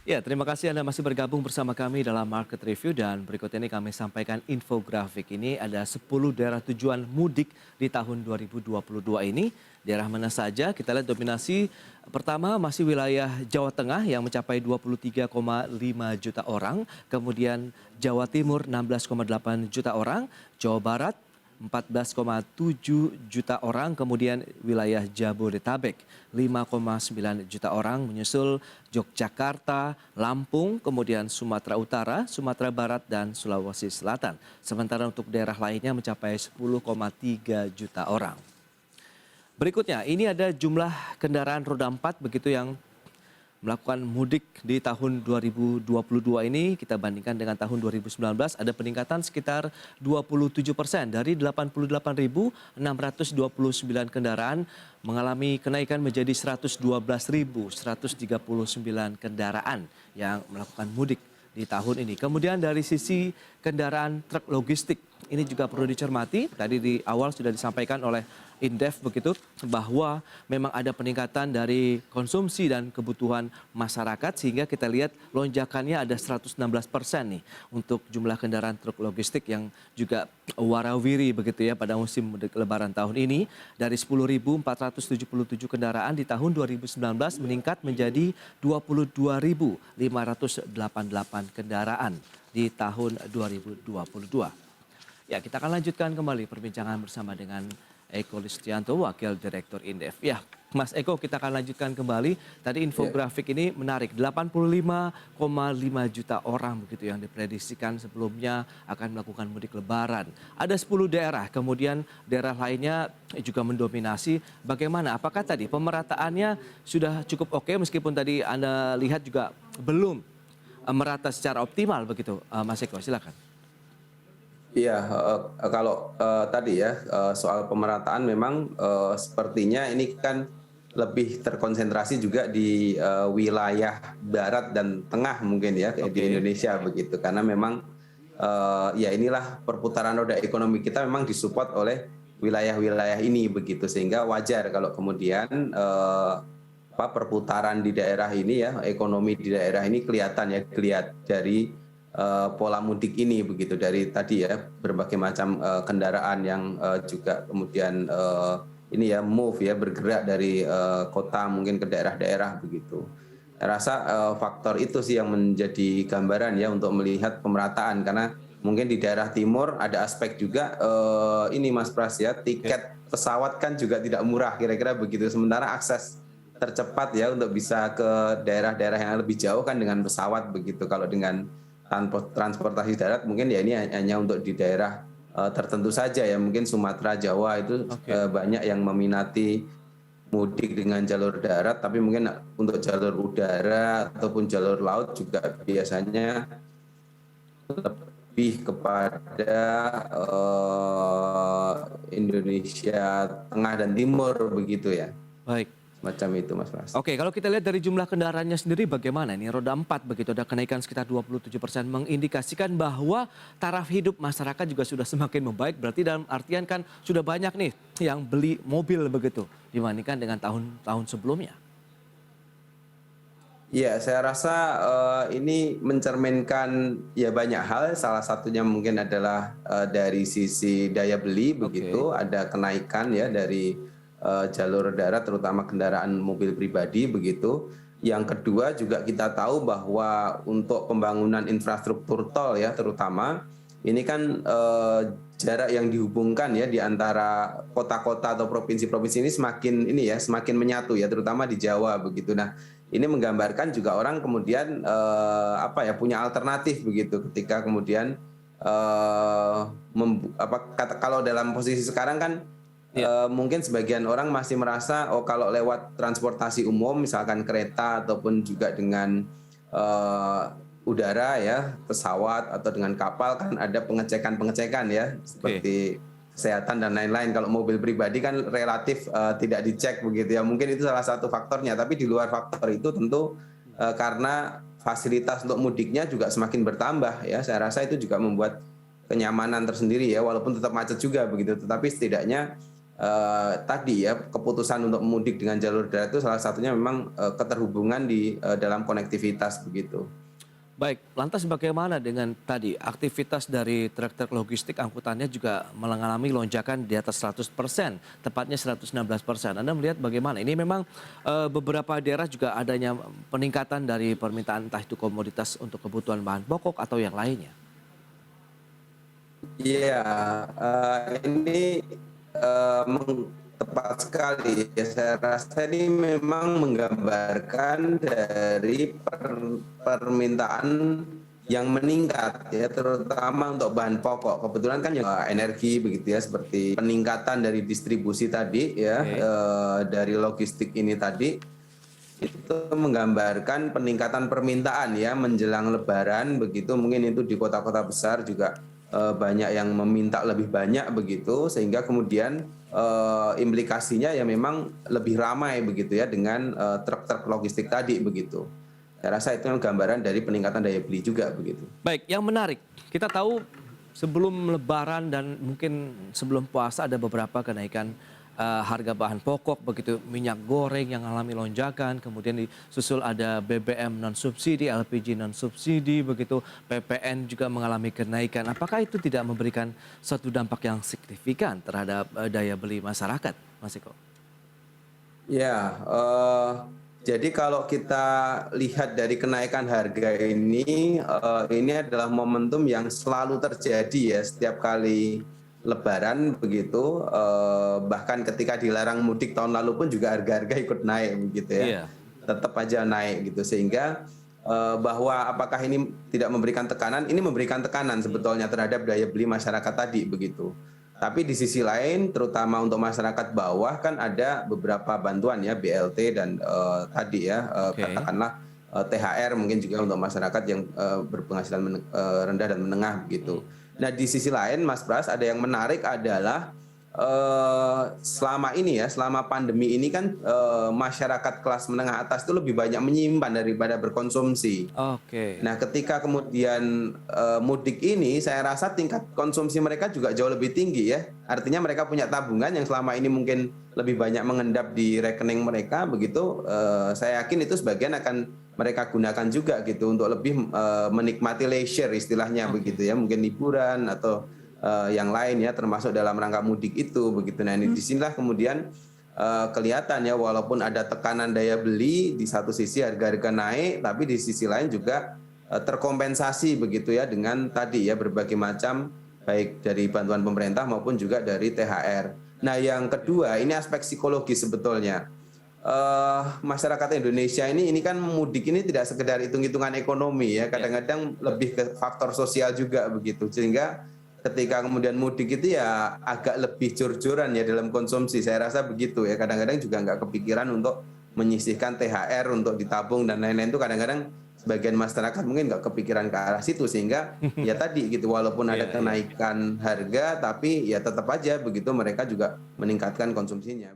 Ya, terima kasih Anda masih bergabung bersama kami dalam Market Review dan berikut ini kami sampaikan infografik ini ada 10 daerah tujuan mudik di tahun 2022 ini. Daerah mana saja? Kita lihat dominasi pertama masih wilayah Jawa Tengah yang mencapai 23,5 juta orang, kemudian Jawa Timur 16,8 juta orang, Jawa Barat 14,7 juta orang, kemudian wilayah Jabodetabek 5,9 juta orang, menyusul Yogyakarta, Lampung, kemudian Sumatera Utara, Sumatera Barat, dan Sulawesi Selatan. Sementara untuk daerah lainnya mencapai 10,3 juta orang. Berikutnya, ini ada jumlah kendaraan roda 4 begitu yang melakukan mudik di tahun 2022 ini kita bandingkan dengan tahun 2019 ada peningkatan sekitar 27% dari 88.629 kendaraan mengalami kenaikan menjadi 112.139 kendaraan yang melakukan mudik di tahun ini. Kemudian dari sisi kendaraan truk logistik ini juga perlu dicermati. Tadi di awal sudah disampaikan oleh Indef begitu bahwa memang ada peningkatan dari konsumsi dan kebutuhan masyarakat sehingga kita lihat lonjakannya ada 116% nih untuk jumlah kendaraan truk logistik yang juga warawiri begitu ya pada musim mudik lebaran tahun ini dari 10.477 kendaraan di tahun 2019 meningkat menjadi 22.588 kendaraan di tahun 2022. Ya, kita akan lanjutkan kembali perbincangan bersama dengan Eko Listianto, Wakil Direktur Indef. Ya, Mas Eko, kita akan lanjutkan kembali. Tadi infografik ini menarik, 85,5 juta orang begitu yang diprediksikan sebelumnya akan melakukan mudik lebaran. Ada 10 daerah, kemudian daerah lainnya juga mendominasi. Bagaimana? Apakah tadi pemerataannya sudah cukup oke meskipun tadi Anda lihat juga belum merata secara optimal begitu, Mas Eko, silakan. Iya, kalau tadi ya soal pemerataan memang sepertinya ini kan lebih terkonsentrasi juga di wilayah barat dan tengah mungkin ya di Oke. Indonesia begitu karena memang ya inilah perputaran roda ekonomi kita memang disupport oleh wilayah-wilayah ini begitu sehingga wajar kalau kemudian perputaran di daerah ini ya ekonomi di daerah ini kelihatan ya dari pola mudik ini begitu dari tadi ya berbagai macam kendaraan yang juga kemudian ini ya move ya bergerak dari kota mungkin ke daerah-daerah begitu. Saya rasa faktor itu sih yang menjadi gambaran ya untuk melihat pemerataan karena mungkin di daerah timur ada aspek juga ini Mas Pras ya tiket pesawat kan juga tidak murah kira-kira begitu sementara akses tercepat ya untuk bisa ke daerah-daerah yang lebih jauh kan dengan pesawat begitu kalau dengan transportasi darat mungkin ya ini hanya untuk di daerah tertentu saja ya mungkin Sumatera Jawa itu Oke. banyak yang meminati mudik dengan jalur darat tapi mungkin untuk jalur udara ataupun jalur laut juga biasanya lebih kepada Indonesia Tengah dan Timur begitu ya Baik. macam itu Mas Pras. Oke, kalau kita lihat dari jumlah kendaraannya sendiri bagaimana ini? Roda 4 begitu, ada kenaikan sekitar 27% mengindikasikan bahwa taraf hidup masyarakat juga sudah semakin membaik. Berarti dalam artian kan sudah banyak nih yang beli mobil begitu dibandingkan dengan tahun-tahun sebelumnya. Ya, saya rasa ini mencerminkan ya banyak hal. Salah satunya mungkin adalah dari sisi daya beli Oke. begitu, ada kenaikan ya dari jalur darat terutama kendaraan mobil pribadi begitu. Yang kedua juga kita tahu bahwa untuk pembangunan infrastruktur tol ya terutama ini kan jarak yang dihubungkan ya di antara kota-kota atau provinsi-provinsi ini semakin menyatu ya terutama di Jawa begitu. Nah, ini menggambarkan juga orang kemudian punya alternatif begitu ketika kemudian kalau dalam posisi sekarang kan Iya. mungkin sebagian orang masih merasa oh kalau lewat transportasi umum misalkan kereta ataupun juga dengan udara ya pesawat atau dengan kapal kan ada pengecekan ya Oke. seperti kesehatan dan lain-lain. Kalau mobil pribadi kan relatif tidak dicek begitu ya. Mungkin itu salah satu faktornya. Tapi di luar faktor itu tentu karena fasilitas untuk mudiknya juga semakin bertambah ya. Saya rasa itu juga membuat kenyamanan tersendiri ya. Walaupun tetap macet juga begitu. Tetapi setidaknya tadi ya keputusan untuk mudik dengan jalur darat itu salah satunya memang keterhubungan di dalam konektivitas begitu. Baik, lantas bagaimana dengan tadi aktivitas dari truk-truk logistik angkutannya juga mengalami lonjakan di atas 100%, tepatnya 116%. Anda melihat bagaimana? Ini memang beberapa daerah juga adanya peningkatan dari permintaan entah itu komoditas untuk kebutuhan bahan pokok atau yang lainnya. Iya, ini tepat sekali. Ya, saya rasa ini memang menggambarkan dari permintaan yang meningkat ya, terutama untuk bahan pokok. Kebetulan kan yang energi begitu ya, seperti peningkatan dari distribusi tadi ya, Oke. dari logistik ini tadi itu menggambarkan peningkatan permintaan ya menjelang Lebaran begitu, mungkin itu di kota-kota besar juga banyak yang meminta lebih banyak begitu, sehingga kemudian implikasinya ya memang lebih ramai begitu ya dengan truk-truk logistik tadi begitu. Saya rasa itu gambaran dari peningkatan daya beli juga begitu. Baik, yang menarik, kita tahu sebelum Lebaran dan mungkin sebelum puasa ada beberapa kenaikan harga bahan pokok, begitu minyak goreng yang mengalami lonjakan, kemudian disusul ada BBM non subsidi, LPG non subsidi, begitu PPN juga mengalami kenaikan. Apakah itu tidak memberikan suatu dampak yang signifikan terhadap daya beli masyarakat, Mas Eko? Ya, jadi kalau kita lihat dari kenaikan harga ini adalah momentum yang selalu terjadi ya setiap kali Lebaran begitu. Bahkan ketika dilarang mudik tahun lalu pun juga harga-harga ikut naik begitu ya, Iya. tetap aja naik gitu. Sehingga bahwa apakah ini tidak memberikan tekanan? Ini memberikan tekanan sebetulnya terhadap daya beli masyarakat tadi begitu. Tapi di sisi lain, terutama untuk masyarakat bawah kan ada beberapa bantuan ya BLT dan tadi ya Oke. katakanlah THR mungkin juga untuk masyarakat yang berpenghasilan rendah dan menengah begitu. Nah di sisi lain, Mas Pras, ada yang menarik adalah selama ini ya, selama pandemi ini kan masyarakat kelas menengah atas itu lebih banyak menyimpan daripada berkonsumsi. Oke. Nah, ketika kemudian mudik ini, saya rasa tingkat konsumsi mereka juga jauh lebih tinggi ya. Artinya mereka punya tabungan yang selama ini mungkin lebih banyak mengendap di rekening mereka, begitu. Saya yakin itu sebagian akan mereka gunakan juga gitu untuk lebih menikmati leisure istilahnya Oke. begitu ya, mungkin liburan atau yang lain ya, termasuk dalam rangka mudik itu begitu. Nah, ini disinilah kemudian kelihatan ya, walaupun ada tekanan daya beli di satu sisi harga-harga naik, tapi di sisi lain juga terkompensasi begitu ya dengan tadi ya berbagai macam baik dari bantuan pemerintah maupun juga dari THR. Nah, yang kedua ini aspek psikologis sebetulnya. Masyarakat Indonesia ini kan mudik ini tidak sekedar hitung-hitungan ekonomi ya, Ya. kadang-kadang lebih ke faktor sosial juga begitu, sehingga ketika kemudian mudik itu ya agak lebih jor-joran ya dalam konsumsi. Saya rasa begitu ya. Kadang-kadang juga nggak kepikiran untuk menyisihkan THR untuk ditabung dan lain-lain, itu kadang-kadang sebagian masyarakat mungkin nggak kepikiran ke arah situ, sehingga ya tadi gitu, walaupun ada Iya, iya. kenaikan harga tapi ya tetap aja begitu mereka juga meningkatkan konsumsinya.